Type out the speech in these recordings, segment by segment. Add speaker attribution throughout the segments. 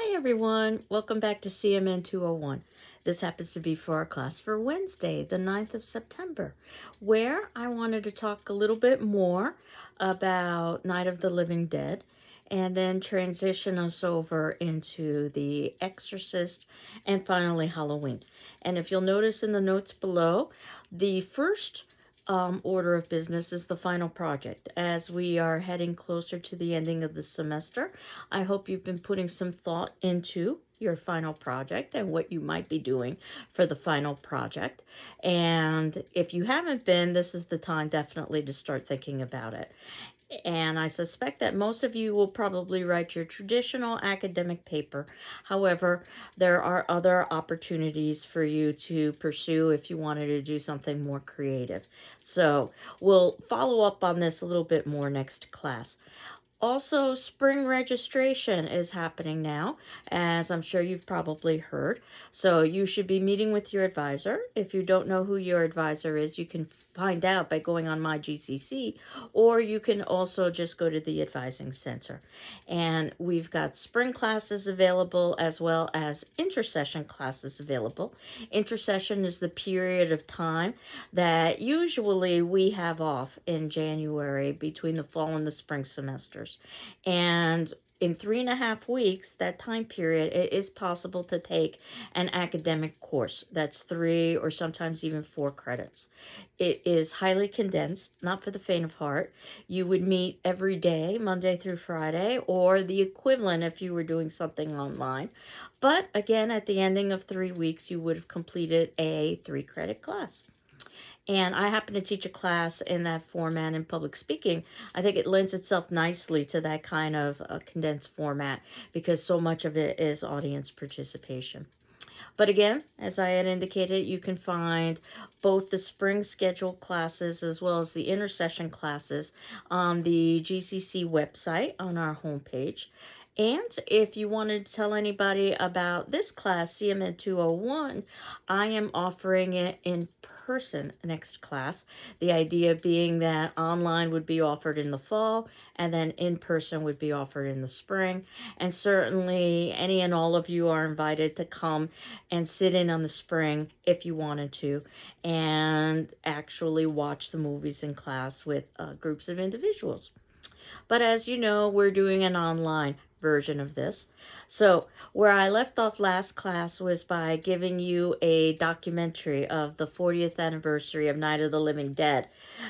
Speaker 1: Hi everyone, welcome back to CMN 201. This happens to be for our class for Wednesday, the 9th of September, where I wanted to talk a little bit more about Night of the Living Dead and then transition us over into The Exorcist and finally Halloween. And if you'll notice in the notes below, the first order of business is the final project. As we are heading closer to the ending of the semester, I hope you've been putting some thought into your final project and what you might be doing for the final project. And if you haven't been, this is the time definitely to start thinking about it. And I suspect that most of you will probably write your traditional academic paper. However, there are other opportunities for you to pursue if you wanted to do something more creative. So we'll follow up on this a little bit more next class. Also, spring registration is happening now, as I'm sure you've probably heard. So you should be meeting with your advisor. If you don't know who your advisor is, you can find out by going on my GCC, or you can also just go to the advising center. And we've got spring classes available as well as intersession classes available. Intersession is the period of time that usually we have off in January between the fall and the spring semesters. And in 3.5 weeks, that time period, it is possible to take an academic course. That's 3 or sometimes even 4 credits. It is highly condensed, not for the faint of heart. You would meet every day, Monday through Friday, or the equivalent if you were doing something online. But again, at the ending of 3 weeks, you would have completed a 3-credit class. And I happen to teach a class in that format in public speaking. I think it lends itself nicely to that kind of condensed format because so much of it is audience participation. But again, as I had indicated, you can find both the spring scheduled classes as well as the intersession classes on the GCC website on our homepage. And if you wanted to tell anybody about this class, CMN 201, I am offering it in person next class. The idea being that online would be offered in the fall and then in person would be offered in the spring. And certainly any and all of you are invited to come and sit in on the spring if you wanted to and actually watch the movies in class with groups of individuals. But as you know, we're doing an online version of this. So where I left off last class was by giving you a documentary of the 40th anniversary of Night of the Living Dead.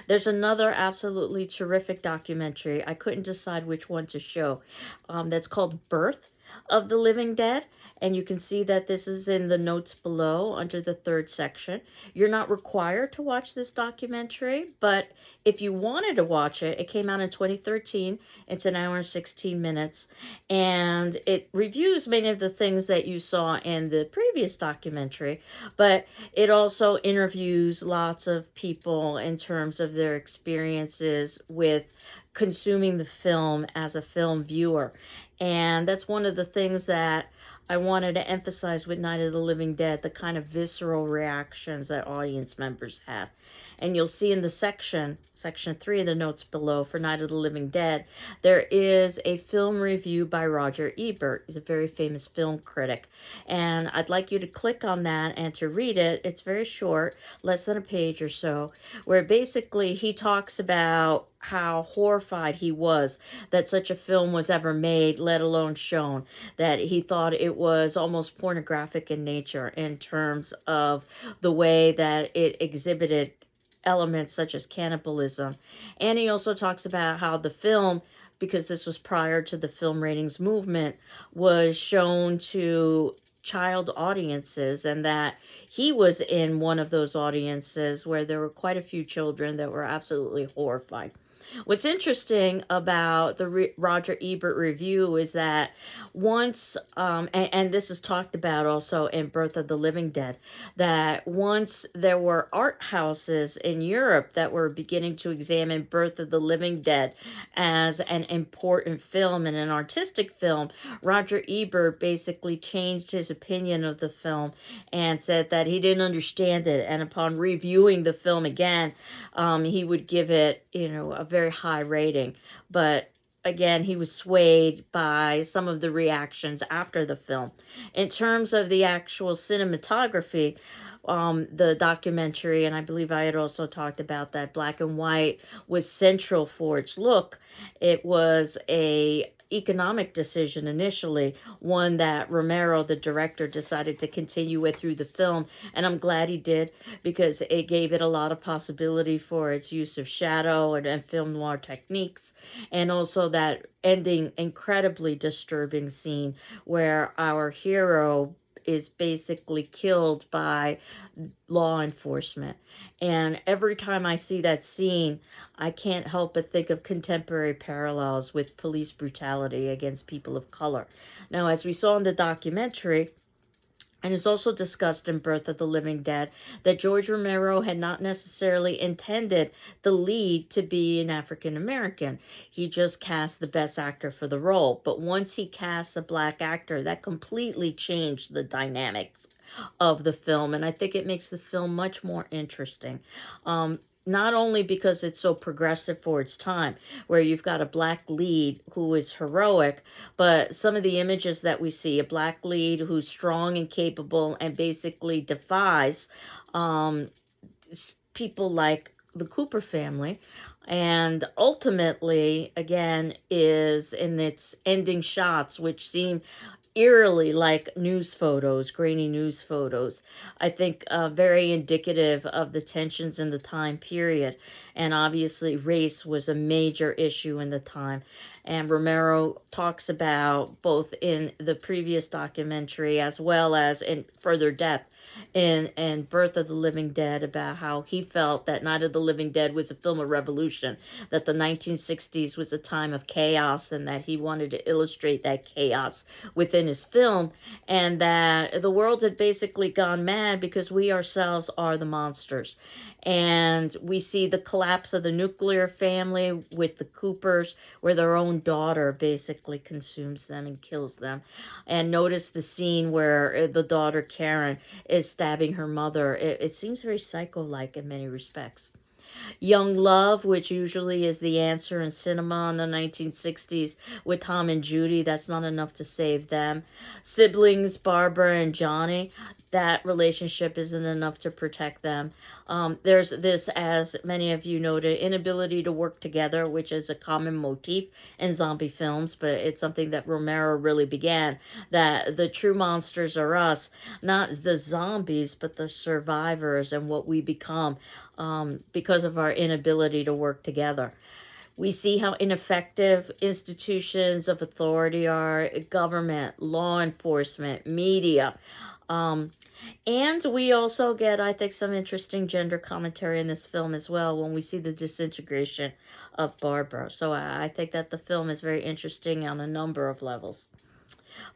Speaker 1: There's another absolutely terrific documentary. I couldn't decide which one to show. That's called Birth of the Living Dead. And you can see that this is in the notes below under the 3rd section. You're not required to watch this documentary, but if you wanted to watch it, it came out in 2013. It's an hour and 16 minutes, and it reviews many of the things that you saw in the previous documentary, but it also interviews lots of people in terms of their experiences with consuming the film as a film viewer. And that's one of the things that I wanted to emphasize with Night of the Living Dead, the kind of visceral reactions that audience members had. And you'll see in the section 3 of the notes below for Night of the Living Dead, there is a film review by Roger Ebert. He's a very famous film critic. And I'd like you to click on that and to read it. It's very short, less than a page or so, where basically he talks about how horrified he was that such a film was ever made, let alone shown, that he thought it was almost pornographic in nature in terms of the way that it exhibited elements such as cannibalism. And he also talks about how the film, because this was prior to the film ratings movement, was shown to child audiences, and that he was in one of those audiences where there were quite a few children that were absolutely horrified. What's interesting about the Roger Ebert review is that once, and this is talked about also in Birth of the Living Dead, that once there were art houses in Europe that were beginning to examine Birth of the Living Dead as an important film and an artistic film, Roger Ebert basically changed his opinion of the film and said that he didn't understand it. And upon reviewing the film again, he would give it, a very high rating. But again, he was swayed by some of the reactions after the film. In terms of the actual cinematography, the documentary, and I believe I had also talked about that black and white was central for its look. It was a economic decision initially, one that Romero, the director, decided to continue with through the film, and I'm glad he did because it gave it a lot of possibility for its use of shadow and film noir techniques, and also that ending incredibly disturbing scene where our hero is basically killed by law enforcement. And every time I see that scene, I can't help but think of contemporary parallels with police brutality against people of color. Now, as we saw in the documentary, and it's also discussed in Birth of the Living Dead, that George Romero had not necessarily intended the lead to be an African American. He just cast the best actor for the role. But once he cast a black actor, that completely changed the dynamics of the film. And I think it makes the film much more interesting. Not only because it's so progressive for its time, where you've got a black lead who is heroic, but some of the images that we see, a black lead who's strong and capable and basically defies um, people like the Cooper family, and ultimately, again, is in its ending shots, which seem eerily like news photos, grainy news photos. I think very indicative of the tensions in the time period. And obviously, race was a major issue in the time. And Romero talks about both in the previous documentary as well as in further depth in Birth of the Living Dead about how he felt that Night of the Living Dead was a film of revolution, that the 1960s was a time of chaos, and that he wanted to illustrate that chaos within his film, and that the world had basically gone mad because we ourselves are the monsters. And we see the collapse of the nuclear family with the Coopers, where their own daughter basically consumes them and kills them. And notice the scene where the daughter, Karen, is stabbing her mother. It seems very psycho-like in many respects. Young Love, which usually is the answer in cinema in the 1960s with Tom and Judy, that's not enough to save them. Siblings, Barbara and Johnny, that relationship isn't enough to protect them. There's this, as many of you noted, inability to work together, which is a common motif in zombie films, but it's something that Romero really began. That the true monsters are us, not the zombies, but the survivors and what we become because of our inability to work together. We see how ineffective institutions of authority are, government, law enforcement, media. And we also get, I think, some interesting gender commentary in this film as well when we see the disintegration of Barbara. So I think that the film is very interesting on a number of levels.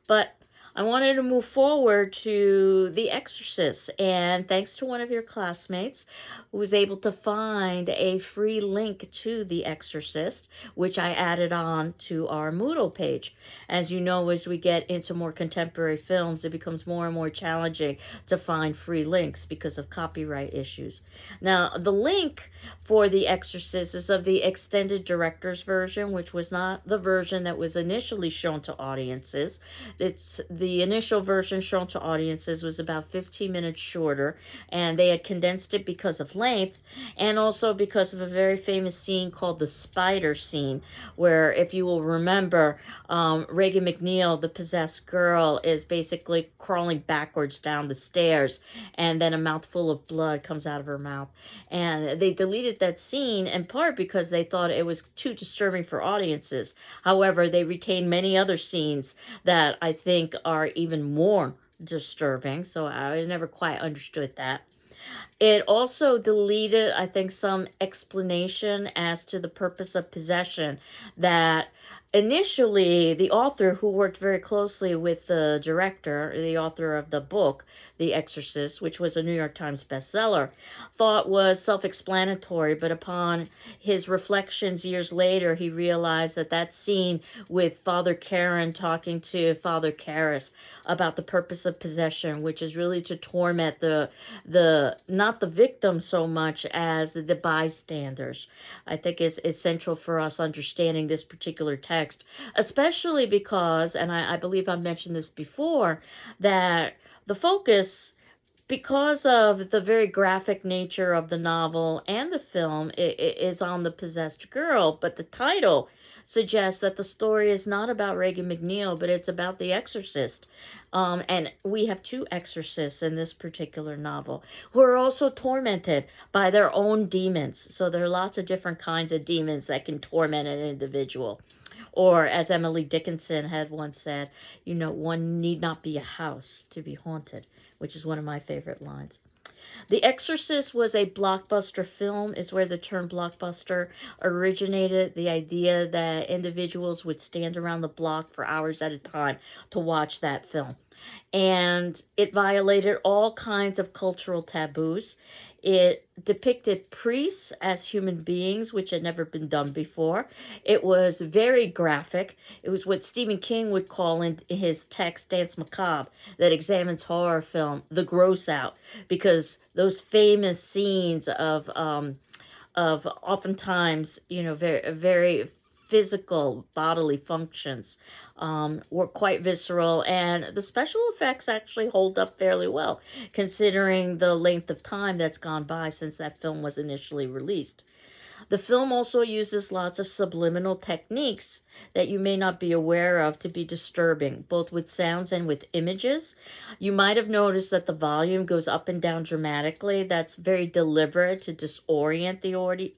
Speaker 1: But I wanted to move forward to The Exorcist, and thanks to one of your classmates who was able to find a free link to The Exorcist, which I added on to our Moodle page. As you know, as we get into more contemporary films, it becomes more and more challenging to find free links because of copyright issues. Now, the link for The Exorcist is of the extended director's version, which was not the version that was initially shown to audiences. It's the initial version shown to audiences was about 15 minutes shorter, and they had condensed it because of length and also because of a very famous scene called the spider scene, where, if you will remember, Reagan McNeil, the possessed girl, is basically crawling backwards down the stairs, and then a mouthful of blood comes out of her mouth. And they deleted that scene in part because they thought it was too disturbing for audiences. However, they retained many other scenes that I think are even more disturbing, so I never quite understood that. It also deleted, I think, some explanation as to the purpose of possession that initially the author, who worked very closely with the director, the author of the book, The Exorcist, which was a New York Times bestseller, thought was self-explanatory, but upon his reflections years later, he realized that that scene with Father Karen talking to Father Karras about the purpose of possession, which is really to torment the not the victim so much as the bystanders, I think is essential for us understanding this particular text text, especially because, and I believe I've mentioned this before, that the focus, because of the very graphic nature of the novel and the film, it is on the possessed girl, but the title suggests that the story is not about Regan MacNeil, but it's about the exorcist. And we have two exorcists in this particular novel who are also tormented by their own demons. So there are lots of different kinds of demons that can torment an individual. Or, as Emily Dickinson had once said, one need not be a house to be haunted, which is one of my favorite lines. The Exorcist was a blockbuster film, is where the term blockbuster originated. The idea that individuals would stand around the block for hours at a time to watch that film. And it violated all kinds of cultural taboos. It depicted priests as human beings, which had never been done before. It was very graphic. It was what Stephen King would call in his text, Danse Macabre, that examines horror film, the gross out, because those famous scenes of oftentimes, very, very physical bodily functions were quite visceral, and the special effects actually hold up fairly well considering the length of time that's gone by since that film was initially released. The film also uses lots of subliminal techniques that you may not be aware of to be disturbing, both with sounds and with images. You might have noticed that the volume goes up and down dramatically. That's very deliberate to disorient the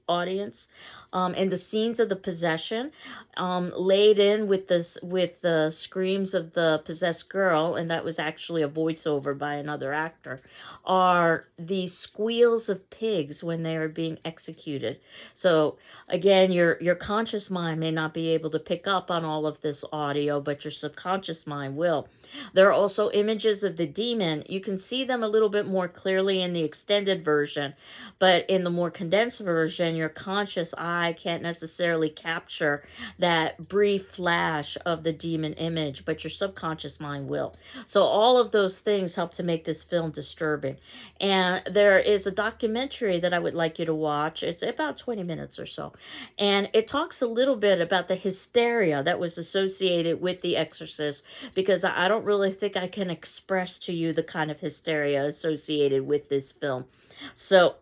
Speaker 1: audience. And the scenes of the possession, laid in with the screams of the possessed girl, and that was actually a voiceover by another actor, are the squeals of pigs when they are being executed. So again, your conscious mind may not be able to pick up on all of this audio, but your subconscious mind will. There are also images of the demon. You can see them a little bit more clearly in the extended version, but in the more condensed version, your conscious eye can't necessarily capture that brief flash of the demon image, but your subconscious mind will. So all of those things help to make this film disturbing. And there is a documentary that I would like you to watch. It's about 20 minutes or so. And it talks a little bit about the hysteria that was associated with The Exorcist, because I don't really think I can express to you the kind of hysteria associated with this film. So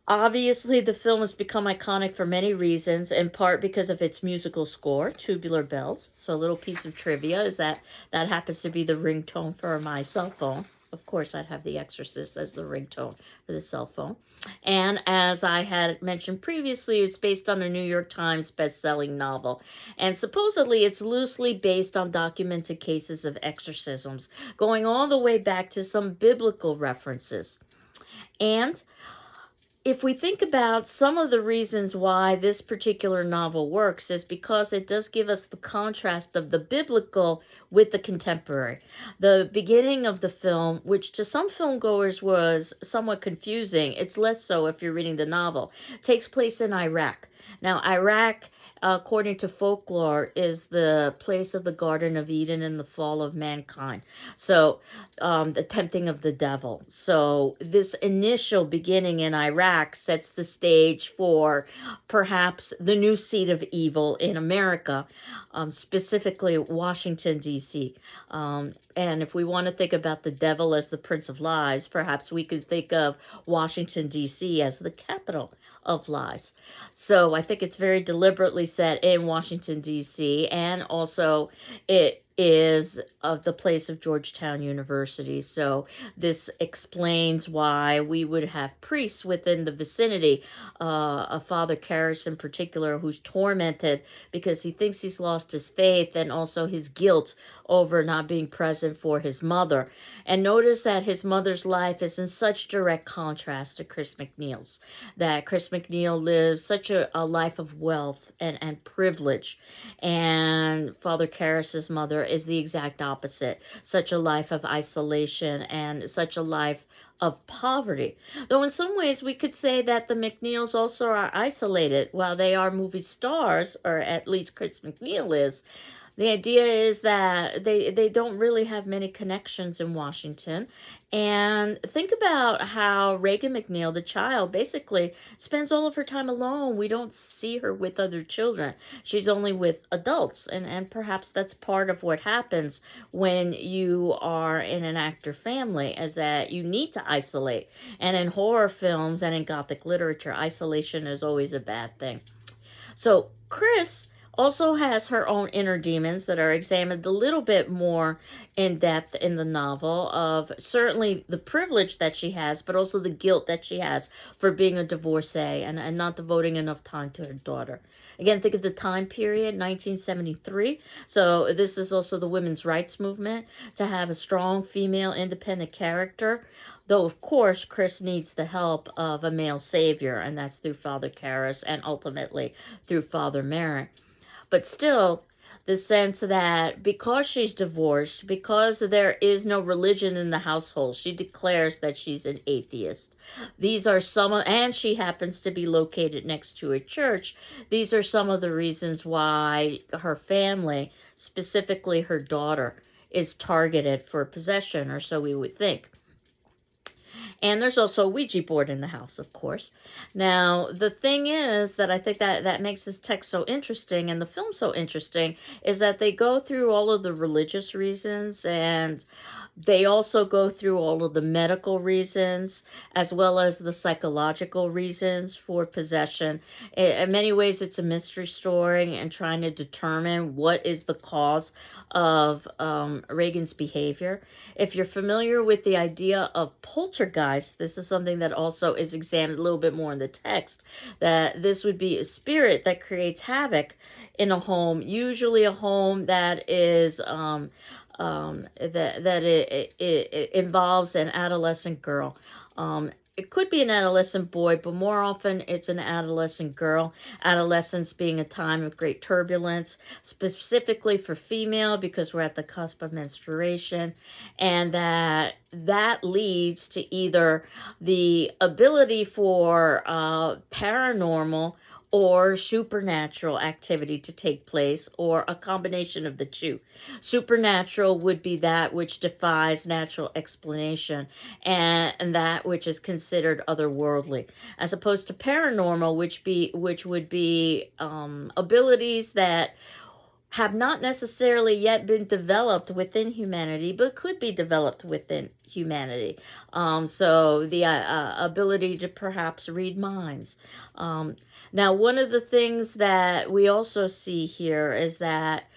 Speaker 1: obviously, the film has become iconic for many reasons, in part because of its musical score, Tubular Bells. So a little piece of trivia is that happens to be the ringtone for my cell phone. Of course, I'd have The Exorcist as the ringtone for the cell phone. And as I had mentioned previously, it's based on a New York Times best-selling novel. And supposedly, it's loosely based on documented cases of exorcisms, going all the way back to some biblical references. And if we think about some of the reasons why this particular novel works, is because it does give us the contrast of the biblical with the contemporary. The beginning of the film, which to some filmgoers was somewhat confusing, it's less so if you're reading the novel, takes place in Iraq. Now, Iraq, according to folklore, is the place of the Garden of Eden and the fall of mankind. So, the tempting of the devil. So, this initial beginning in Iraq sets the stage for perhaps the new seat of evil in America, specifically Washington, D.C. And if we want to think about the devil as the Prince of Lies, perhaps we could think of Washington, D.C. as the capital of lies. So I think it's very deliberately set in Washington, D.C., and also it is of the place of Georgetown University. So this explains why we would have priests within the vicinity, a Father Karras in particular, who's tormented because he thinks he's lost his faith, and also his guilt over not being present for his mother. And notice that his mother's life is in such direct contrast to Chris MacNeil's, that Chris MacNeil lives such a life of wealth and privilege, and Father Karras's mother is the exact opposite, such a life of isolation and such a life of poverty. Though in some ways we could say that the MacNeils also are isolated. While they are movie stars, or at least Chris MacNeil is, The idea is that they don't really have many connections in Washington. And think about how Reagan McNeil, the child, basically spends all of her time alone. We don't see her with other children. She's only with adults. And perhaps that's part of what happens when you are in an actor family, is that you need to isolate. And in horror films and in Gothic literature, isolation is always a bad thing. So Chris also has her own inner demons that are examined a little bit more in depth in the novel, of certainly the privilege that she has, but also the guilt that she has for being a divorcee and not devoting enough time to her daughter. Again, think of the time period, 1973. So this is also the women's rights movement, to have a strong female independent character. Though, of course, Chris needs the help of a male savior, and that's through Father Karras and ultimately through Father Merrin. But still, the sense that because she's divorced, because there is no religion in the household, she declares that she's an atheist. These are and she happens to be located next to a church. These are some of the reasons why her family, specifically her daughter, is targeted for possession, or so we would think. And there's also a Ouija board in the house, of course. Now, the thing is that I think that makes this text so interesting and the film so interesting is that they go through all of the religious reasons, and they also go through all of the medical reasons as well as the psychological reasons for possession. In many ways, it's a mystery story and trying to determine what is the cause of Reagan's behavior. If you're familiar with the idea of poltergeist, this is something that also is examined a little bit more in the text, that this would be a spirit that creates havoc in a home, usually a home that is that it involves an adolescent girl. It could be an adolescent boy, but more often it's an adolescent girl. Adolescence being a time of great turbulence, specifically for female, because we're at the cusp of menstruation, and that leads to either the ability for paranormal or supernatural activity to take place, or a combination of the two. Supernatural would be that which defies natural explanation, and that which is considered otherworldly, as opposed to paranormal, which would be abilities that have not necessarily yet been developed within humanity, but could be developed within humanity. So the ability to perhaps read minds. Now, one of the things that we also see here is that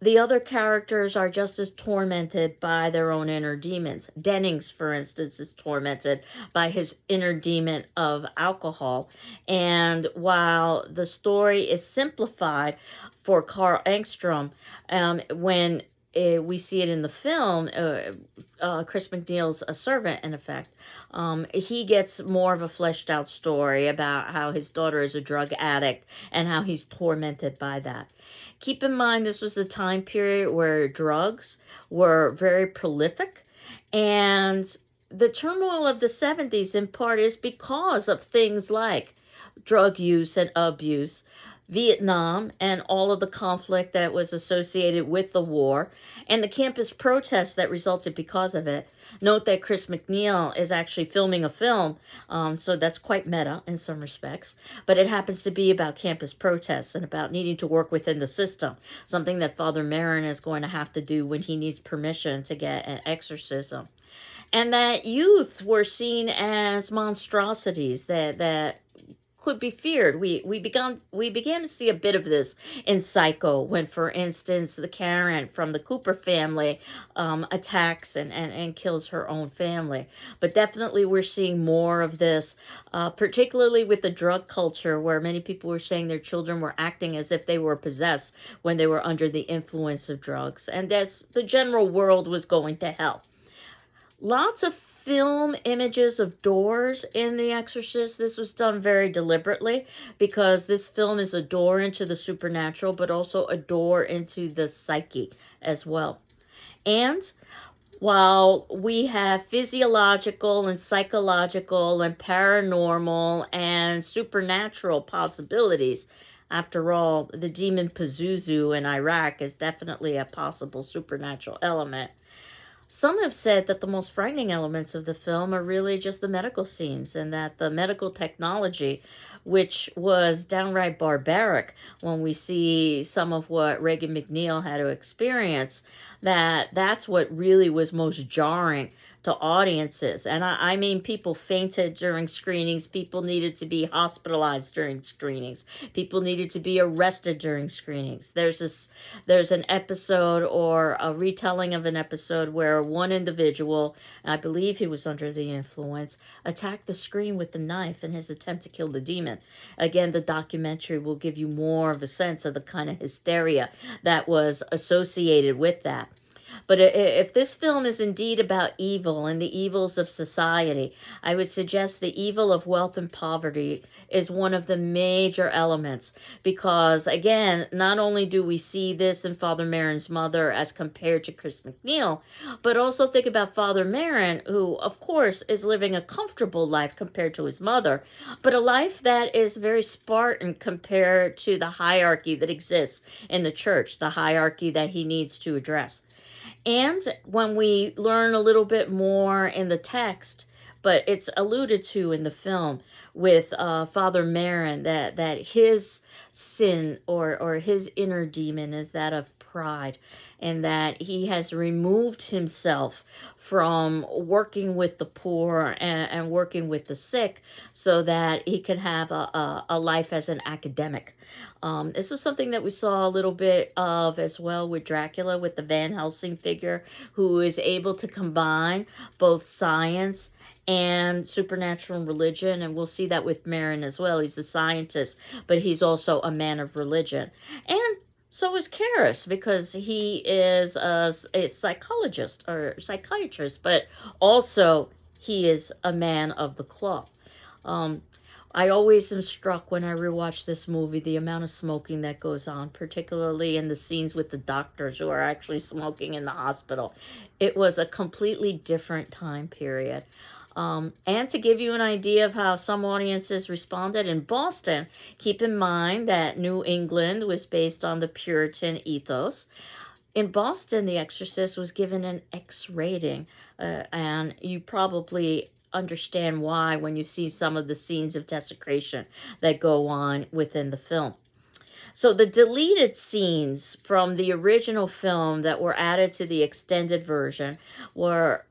Speaker 1: the other characters are just as tormented by their own inner demons. Dennings, for instance, is tormented by his inner demon of alcohol. And while the story is simplified for Carl Engstrom, when we see it in the film, Chris McNeil's a servant, in effect. He gets more of a fleshed out story about how his daughter is a drug addict and how he's tormented by that. Keep in mind, this was a time period where drugs were very prolific, and the turmoil of the 70s in part is because of things like drug use and abuse, Vietnam and all of the conflict that was associated with the war, and the campus protests that resulted because of it. Note that Chris McNeil is actually filming a film, so that's quite meta in some respects, but it happens to be about campus protests and about needing to work within the system, something that Father Merrin is going to have to do when he needs permission to get an exorcism. And that youth were seen as monstrosities that could be feared. We began to see a bit of this in Psycho, when, for instance, the Karen from the Cooper family attacks and kills her own family. But definitely we're seeing more of this, particularly with the drug culture, where many people were saying their children were acting as if they were possessed when they were under the influence of drugs, and that's the general world was going to hell. Lots of film images of doors in The Exorcist. This was done very deliberately because this film is a door into the supernatural, but also a door into the psyche as well. And while we have physiological and psychological and paranormal and supernatural possibilities, After all, the demon Pazuzu in Iraq is definitely a possible supernatural element. Some have said that the most frightening elements of the film are really just the medical scenes, and that the medical technology, which was downright barbaric when we see some of what Regan McNeil had to experience, that's what really was most jarring to audiences. And I mean, people fainted during screenings, people needed to be hospitalized during screenings, people needed to be arrested during screenings. There's an episode, or a retelling of an episode, where one individual, I believe he was under the influence, attacked the screen with the knife in his attempt to kill the demon. Again, the documentary will give you more of a sense of the kind of hysteria that was associated with that. But if this film is indeed about evil and the evils of society, I would suggest the evil of wealth and poverty is one of the major elements. Because, again, not only do we see this in Father Merrin's mother as compared to Chris McNeil, but also think about Father Merrin, who, of course, is living a comfortable life compared to his mother, but a life that is very Spartan compared to the hierarchy that exists in the church, the hierarchy that he needs to address. And when we learn a little bit more in the text, but it's alluded to in the film with Father Merrin, that his sin, or his inner demon, is that of pride, and that he has removed himself from working with the poor and working with the sick so that he can have a life as an academic. This is something that we saw a little bit of as well with Dracula, with the Van Helsing figure, who is able to combine both science and supernatural religion. And we'll see that with Merrin as well. He's a scientist, but he's also a man of religion. And so is Karras, because he is a psychologist or psychiatrist, but also he is a man of the cloth. I always am struck when I rewatch this movie, the amount of smoking that goes on, particularly in the scenes with the doctors who are actually smoking in the hospital. It was a completely different time period. And to give you an idea of how some audiences responded in Boston, keep in mind that New England was based on the Puritan ethos. In Boston, The Exorcist was given an X rating, and you probably understand why when you see some of the scenes of desecration that go on within the film. So the deleted scenes from the original film that were added to the extended version were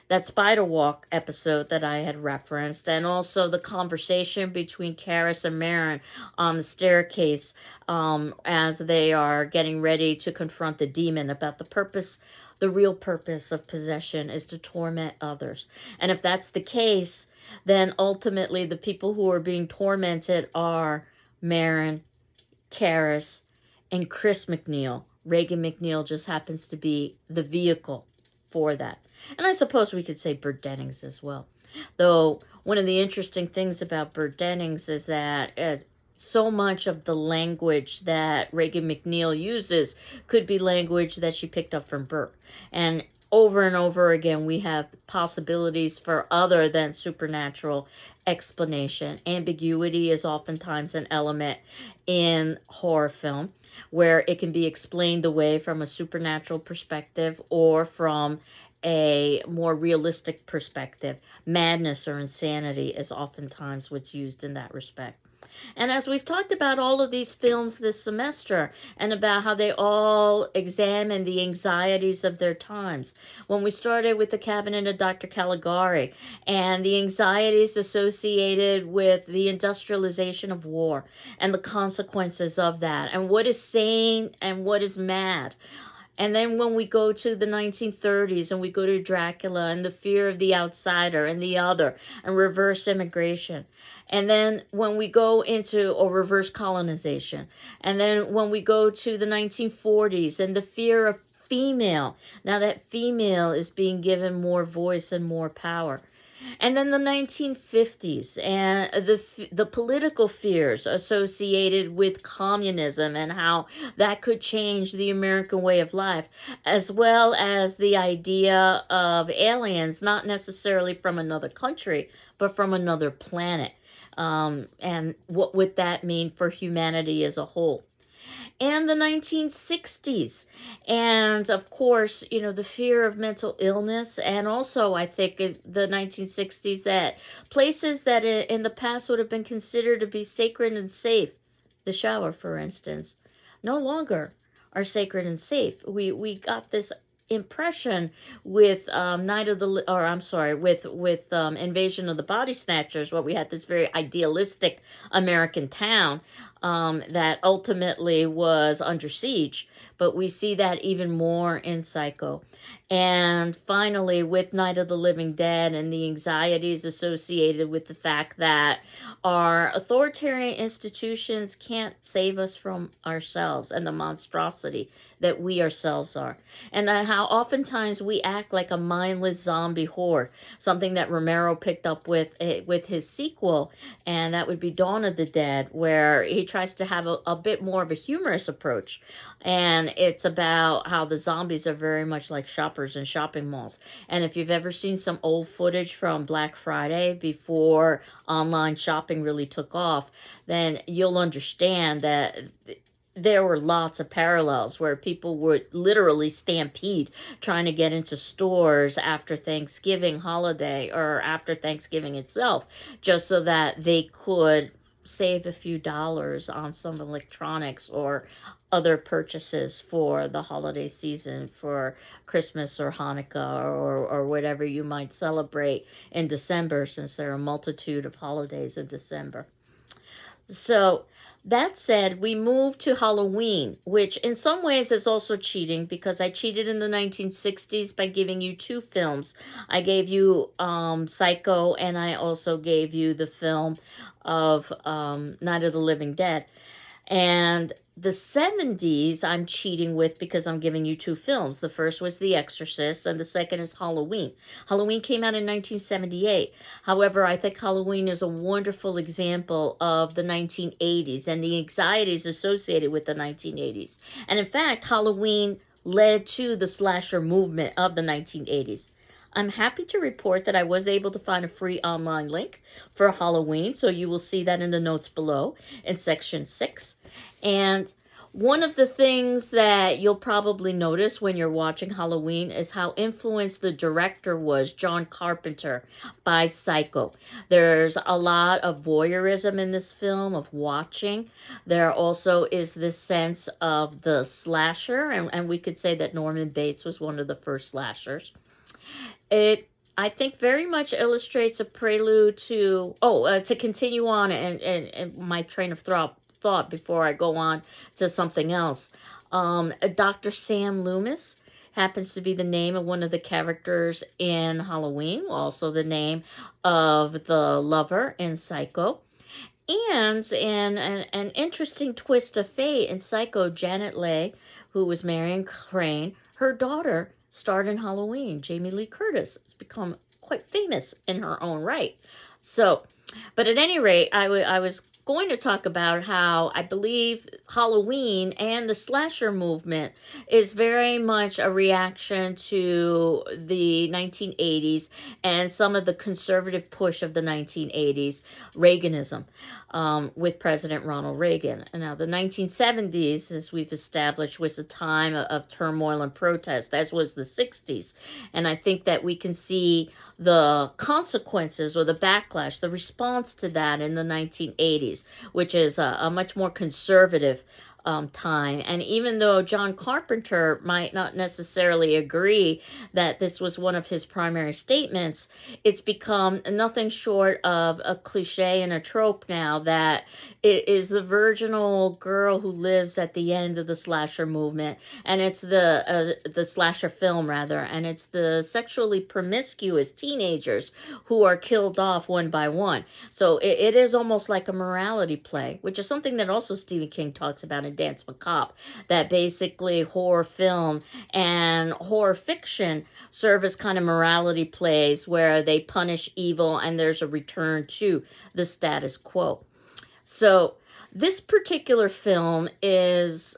Speaker 1: that spider walk episode that I had referenced, and also the conversation between Karras and Merrin on the staircase as they are getting ready to confront the demon about the real purpose of possession is to torment others. And if that's the case, then ultimately the people who are being tormented are Merrin, Karras, and Chris McNeil. Regan McNeil just happens to be the vehicle for that. And I suppose we could say Bert Dennings as well. Though one of the interesting things about Bert Dennings is that so much of the language that Regan McNeil uses could be language that she picked up from Burke. And over again, we have possibilities for other than supernatural explanation. Ambiguity is oftentimes an element in horror film, where it can be explained away from a supernatural perspective or from a more realistic perspective. Madness or insanity is oftentimes what's used in that respect. And as we've talked about all of these films this semester, and about how they all examine the anxieties of their times. When we started with The Cabinet of Dr. Caligari and the anxieties associated with the industrialization of war and the consequences of that, and what is sane and what is mad. And then when we go to the 1930s and we go to Dracula and the fear of the outsider and the other and reverse immigration. And then when we go into reverse colonization. And then when we go to the 1940s and the fear of female. Now that female is being given more voice and more power. And then the 1950s and the political fears associated with communism and how that could change the American way of life, as well as the idea of aliens, not necessarily from another country, but from another planet. and what would that mean for humanity as a whole. And the 1960s. And of course, the fear of mental illness. And also, I think in the 1960s, that places that in the past would have been considered to be sacred and safe, the shower, for instance, no longer are sacred and safe. We got this impression with Night of the, or I'm sorry, with Invasion of the Body Snatchers, where we had this very idealistic American town that ultimately was under siege. But we see that even more in Psycho. And finally, with Night of the Living Dead and the anxieties associated with the fact that our authoritarian institutions can't save us from ourselves and the monstrosity that we ourselves are. And how oftentimes we act like a mindless zombie horde, something that Romero picked up with his sequel, and that would be Dawn of the Dead, where he tries to have a bit more of a humorous approach. And it's about how the zombies are very much like shoppers in shopping malls. And if you've ever seen some old footage from Black Friday before online shopping really took off, then you'll understand that there were lots of parallels where people would literally stampede trying to get into stores after Thanksgiving holiday or after Thanksgiving itself, just so that they could save a few dollars on some electronics or other purchases for the holiday season, for Christmas or Hanukkah or whatever you might celebrate in December, since there are a multitude of holidays in December. So that said, we move to Halloween, which in some ways is also cheating, because I cheated in the 1960s by giving you two films. I gave you Psycho, and I also gave you the film of Night of the Living Dead. And the 70s I'm cheating with because I'm giving you two films. The first was The Exorcist, and the second is Halloween. Halloween came out in 1978. However, I think Halloween is a wonderful example of the 1980s and the anxieties associated with the 1980s. And in fact, Halloween led to the slasher movement of the 1980s. I'm happy to report that I was able to find a free online link for Halloween, so you will see that in the notes below in section 6. And one of the things that you'll probably notice when you're watching Halloween is how influenced the director was, John Carpenter, by Psycho. There's a lot of voyeurism in this film, of watching. There also is this sense of the slasher, and we could say that Norman Bates was one of the first slashers. It, I think, very much illustrates a prelude to, to continue on and my train of thought before I go on to something else. Dr. Sam Loomis happens to be the name of one of the characters in Halloween, also the name of the lover in Psycho. And an interesting twist of fate in Psycho, Janet Leigh, who was Marion Crane, her daughter starred in Halloween. Jamie Lee Curtis has become quite famous in her own right. So, but at any rate, I was going to talk about how I believe Halloween and the slasher movement is very much a reaction to the 1980s and some of the conservative push of the 1980s, Reaganism, with President Ronald Reagan. And now the 1970s, as we've established, was a time of turmoil and protest, as was the 60s. And I think that we can see the consequences or the backlash, the response to that in the 1980s, which is a much more conservative time. And even though John Carpenter might not necessarily agree that this was one of his primary statements, it's become nothing short of a cliche and a trope now that it is the virginal girl who lives at the end of the slasher movement, and it's the slasher film rather, and it's the sexually promiscuous teenagers who are killed off one by one. So it is almost like a morality play, which is something that also Stephen King talks about in Danse Macabre, that basically horror film and horror fiction serve as kind of morality plays where they punish evil and there's a return to the status quo. So this particular film is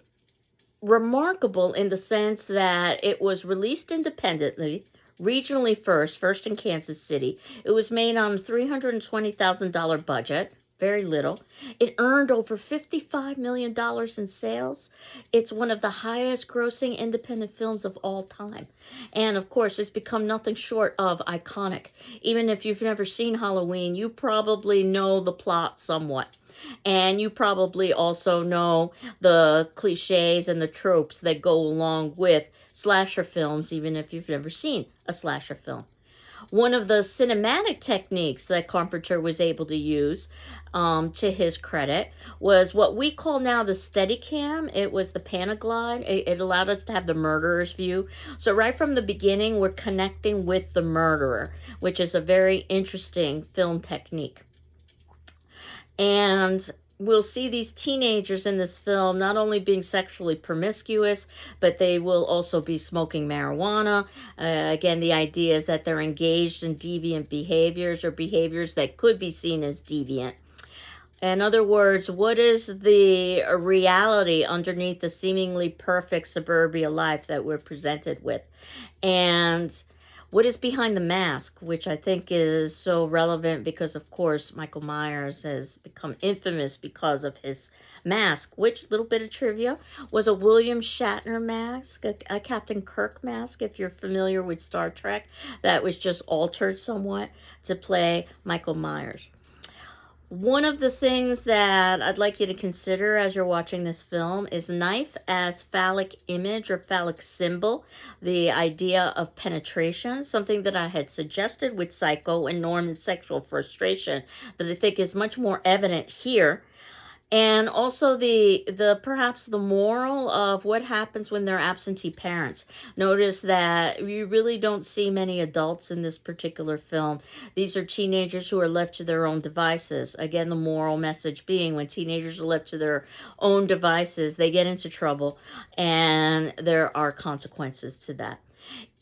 Speaker 1: remarkable in the sense that it was released independently, regionally first in Kansas City. It was made on a $320,000 budget, very little. It earned over $55 million in sales. It's one of the highest grossing independent films of all time. And of course, it's become nothing short of iconic. Even if you've never seen Halloween, you probably know the plot somewhat. And you probably also know the cliches and the tropes that go along with slasher films, even if you've never seen a slasher film. One of the cinematic techniques that Carpenter was able to use, to his credit, was what we call now the Steadicam. It was the Panaglide. It allowed us to have the murderer's view. So right from the beginning, we're connecting with the murderer, which is a very interesting film technique. And we'll see these teenagers in this film not only being sexually promiscuous, but they will also be smoking marijuana. Again, the idea is that they're engaged in deviant behaviors or behaviors that could be seen as deviant. In other words, what is the reality underneath the seemingly perfect suburbia life that we're presented with? And what is behind the mask, which I think is so relevant because, of course, Michael Myers has become infamous because of his mask, which, little bit of trivia, was a William Shatner mask, a Captain Kirk mask, if you're familiar with Star Trek, that was just altered somewhat to play Michael Myers. One of the things that I'd like you to consider as you're watching this film is knife as phallic image or phallic symbol, the idea of penetration, something that I had suggested with Psycho and Norman's sexual frustration that I think is much more evident here. And also the perhaps the moral of what happens when they're absentee parents. Notice that you really don't see many adults in this particular film. These are teenagers who are left to their own devices. Again, the moral message being when teenagers are left to their own devices, they get into trouble and there are consequences to that.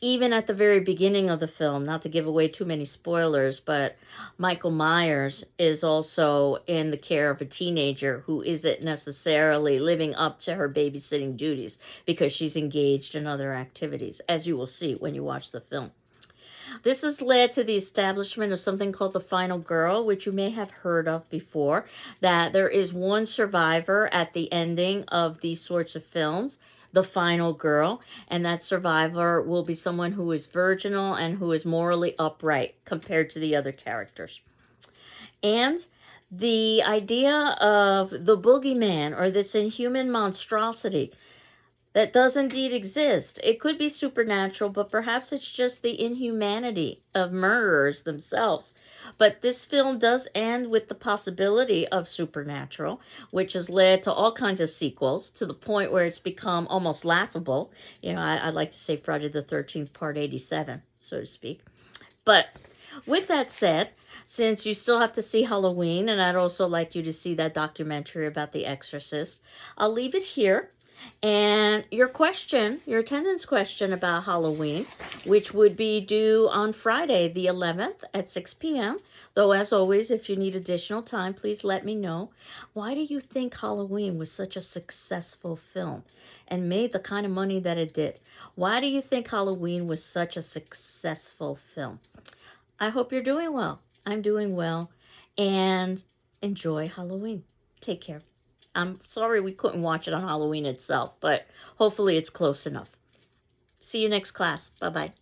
Speaker 1: Even at the very beginning of the film, not to give away too many spoilers, but Michael Myers is also in the care of a teenager who isn't necessarily living up to her babysitting duties because she's engaged in other activities, as you will see when you watch the film. This has led to the establishment of something called the Final Girl, which you may have heard of before, that there is one survivor at the ending of these sorts of films, the final girl, and that survivor will be someone who is virginal and who is morally upright compared to the other characters. And the idea of the boogeyman or this inhuman monstrosity that does indeed exist. It could be supernatural, but perhaps it's just the inhumanity of murderers themselves. But this film does end with the possibility of supernatural, which has led to all kinds of sequels to the point where it's become almost laughable. You know, I'd like to say Friday the 13th, part 87, so to speak. But with that said, since you still have to see Halloween, and I'd also like you to see that documentary about The Exorcist, I'll leave it here. And your question, your attendance question about Halloween, which would be due on Friday the 11th at 6 p.m. Though, as always, if you need additional time, please let me know. Why do you think Halloween was such a successful film and made the kind of money that it did? Why do you think Halloween was such a successful film? I hope you're doing well. I'm doing well. And enjoy Halloween. Take care. I'm sorry we couldn't watch it on Halloween itself, but hopefully it's close enough. See you next class. Bye-bye.